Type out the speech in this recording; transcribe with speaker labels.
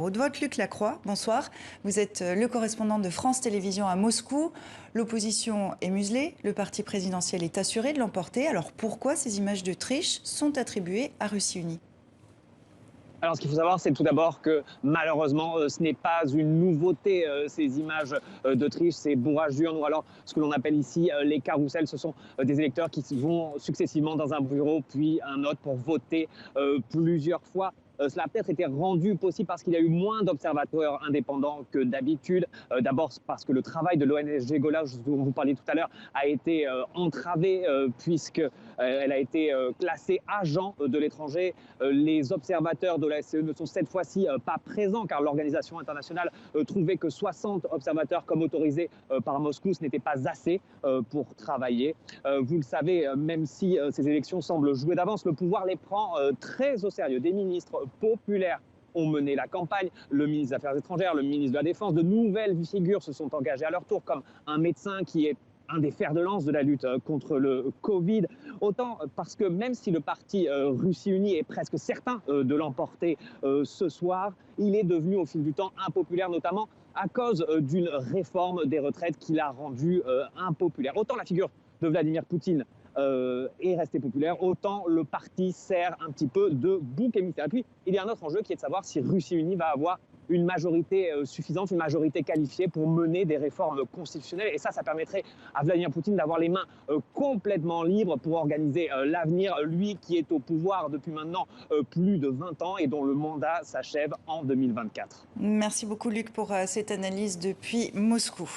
Speaker 1: De vote, Luc Lacroix, bonsoir. Vous êtes le correspondant de France Télévisions à Moscou. L'opposition est muselée, le parti présidentiel est assuré de l'emporter. Alors pourquoi ces images de triche sont attribuées à Russie Unie?
Speaker 2: Alors, ce qu'il faut savoir, c'est tout d'abord que malheureusement, ce n'est pas une nouveauté, ces images de triche, ces bourrages d'urnes ou alors ce que l'on appelle ici les carrousels. Ce sont des électeurs qui vont successivement dans un bureau puis un autre pour voter plusieurs fois. Cela a peut-être été rendu possible parce qu'il y a eu moins d'observateurs indépendants que d'habitude. D'abord parce que le travail de l'ONG Gola, dont vous parliez tout à l'heure, a été entravé puisqu'elle a été classée agent de l'étranger. Les observateurs de la SCE ne sont cette fois-ci pas présents car l'organisation internationale trouvait que 60 observateurs comme autorisés par Moscou, ce n'était pas assez pour travailler. Vous le savez, même si ces élections semblent jouer d'avance, le pouvoir les prend très au sérieux. Des ministres populaires ont mené la campagne, le ministre des Affaires étrangères, le ministre de la Défense, de nouvelles figures se sont engagées à leur tour, comme un médecin qui est un des fers de lance de la lutte contre le Covid. Autant parce que même si le parti Russie Unie est presque certain de l'emporter ce soir, il est devenu au fil du temps impopulaire, notamment à cause d'une réforme des retraites qui l'a rendu impopulaire. Autant la figure de Vladimir Poutine est resté populaire, autant le parti sert un petit peu de bouc émissaire. Et puis, il y a un autre enjeu qui est de savoir si Russie Unie va avoir une majorité suffisante, une majorité qualifiée pour mener des réformes constitutionnelles. Et ça permettrait à Vladimir Poutine d'avoir les mains complètement libres pour organiser l'avenir, lui qui est au pouvoir depuis maintenant plus de 20 ans et dont le mandat s'achève en 2024.
Speaker 1: Merci beaucoup Luc pour cette analyse depuis Moscou.